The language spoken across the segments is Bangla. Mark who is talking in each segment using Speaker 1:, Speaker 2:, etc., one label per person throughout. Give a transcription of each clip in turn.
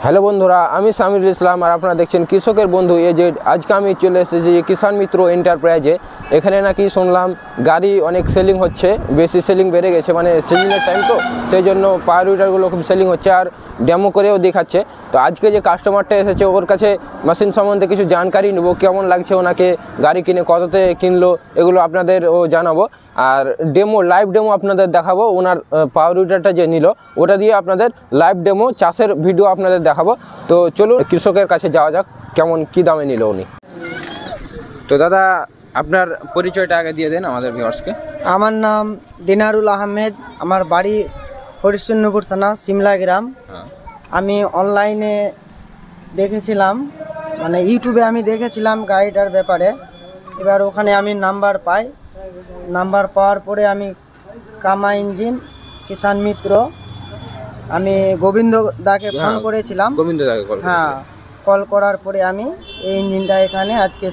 Speaker 1: হ্যালো বন্ধুরা, আমি সামিরুল ইসলাম আর আপনারা দেখছেন কৃষকের বন্ধু এজেড। আজকে আমি চলে এসেছি কিষাণ মিত্র এন্টারপ্রাইজে। এখানে নাকি শুনলাম গাড়ি অনেক সেলিং হচ্ছে, বেশি সেলিং বেড়ে গেছে, মানে সিজনের টাইম তো সেই জন্য পাওয়ার উইডারগুলো খুব সেলিং হচ্ছে আর ডেমো করেও দেখাচ্ছে। তো আজকে যে কাস্টমারটা এসেছে ওর কাছে মেশিন সম্বন্ধে কিছু জানকারি নেবো, কেমন লাগছে ওনাকে, গাড়ি কিনে কততে কিনলো এগুলো আপনাদের জানাবো। আর লাইভ ডেমো আপনাদের দেখাবো। ওনার পাওয়ার উইডারটা যে নিল ওটা দিয়ে আপনাদের লাইভ ডেমো চাষের ভিডিও আপনাদের দেখাবো। তো চলুন কৃষকের কাছে যাওয়া যাক, কেমন কি দামে নিল উনি। তো দাদা আপনার পরিচয়টা আগে দিয়ে দেন আমাদের ভিউয়ার্সকে।
Speaker 2: আমার নাম দিনারুল আহমেদ, আমার বাড়ি হরিশ্চন্দ্রপুর থানা সিমলা গ্রাম। আমি অনলাইনে দেখেছিলাম, মানে ইউটিউবে আমি দেখেছিলাম গাড়িটার ব্যাপারে। এবার ওখানে আমি নাম্বার পাই, নাম্বার পাওয়ার পরে আমি কামা ইঞ্জিন কিষাণ মিত্র, আমি গোবিন্দ দাকে ফোন করেছিলাম।
Speaker 1: গোবিন্দ দাকে কল?
Speaker 2: হ্যাঁ, কল করার পরে আমি এই ইঞ্জিনটা এখানে আজকে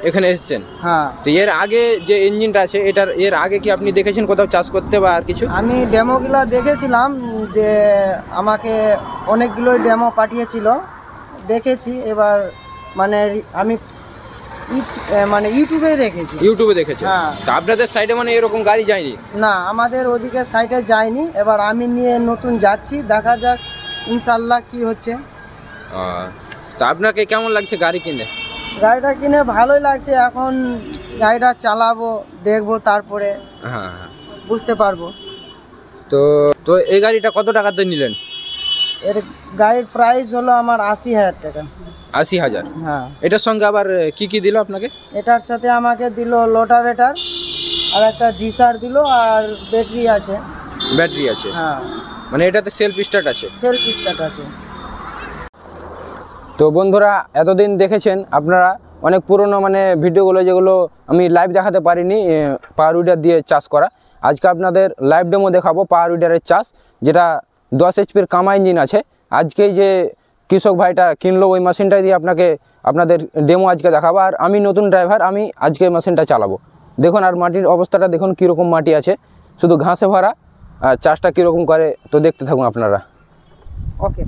Speaker 1: এখানে এসেছেন।
Speaker 2: হ্যাঁ,
Speaker 1: তো এর আগে যে ইঞ্জিনটা আছে এর আগে কি আপনি দেখেছেন কোথাও চাষ করতে বা আর কিছু?
Speaker 2: আমি ডেমোগুলো দেখেছিলাম, যে আমাকে অনেকগুলোই ডেমো পাঠিয়েছিল, দেখেছি। এবার মানে আমি ইউটিউবে দেখেছি। হ্যাঁ,
Speaker 1: তো আপনাদের সাইডে মানে এরকম গাড়ি যায়নি?
Speaker 2: না, আমাদের ওদিকে সাইডে যায়নি। এবার আমি নিয়ে নতুন যাচ্ছি, দেখা যাক ইনশাল্লাহ কি হচ্ছে।
Speaker 1: তো আপনাকে কেমন লাগছে গাড়ি কিনে?
Speaker 2: গাড়িটা কিনে ভালোই লাগছে। এখন গাড়িটা চালাবো, দেখবো, তারপরে
Speaker 1: হ্যাঁ
Speaker 2: বুঝতে পারবো।
Speaker 1: তো তো এই গাড়িটা কত টাকাতে নিলেন?
Speaker 2: এর গাড়ির প্রাইস হলো আমার 80,000 টাকা।
Speaker 1: 80,000?
Speaker 2: হ্যাঁ।
Speaker 1: এটার সঙ্গে আবার কি কি দিল আপনাকে?
Speaker 2: এটার সাথে আমাকে দিল লোটাভেটার, আর একটা জিসার দিল, আর ব্যাটারি আছে।
Speaker 1: ব্যাটারি আছে?
Speaker 2: হ্যাঁ,
Speaker 1: মানে এটাতে সেলফ স্টার্ট আছে?
Speaker 2: সেলফ স্টার্ট আছে।
Speaker 1: তো বন্ধুরা এতদিন দেখেছেন আপনারা অনেক পুরনো মানে ভিডিওগুলো, যেগুলো আমি লাইভ দেখাতে পারিনি পাওয়ার উইডার দিয়ে চাষ করা। আজকে আপনাদের লাইভ ডেমো দেখাবো পাওয়ার উইডারের চাষ, যেটা 10 HP কামা ইঞ্জিন আছে। আজকেই যে কৃষক ভাইটা কিনলো ওই মেশিনটা দিয়ে আপনাদের ডেমো আজকে দেখাবো। আর আমি নতুন ড্রাইভার, আমি আজকে মেশিনটা চালাবো। দেখুন, আর মাটির অবস্থাটা দেখুন কীরকম মাটি আছে, শুধু ঘাসে ভরা। আর চাষটা কীরকম করে তো দেখতে থাকুন আপনারা।
Speaker 2: ওকে।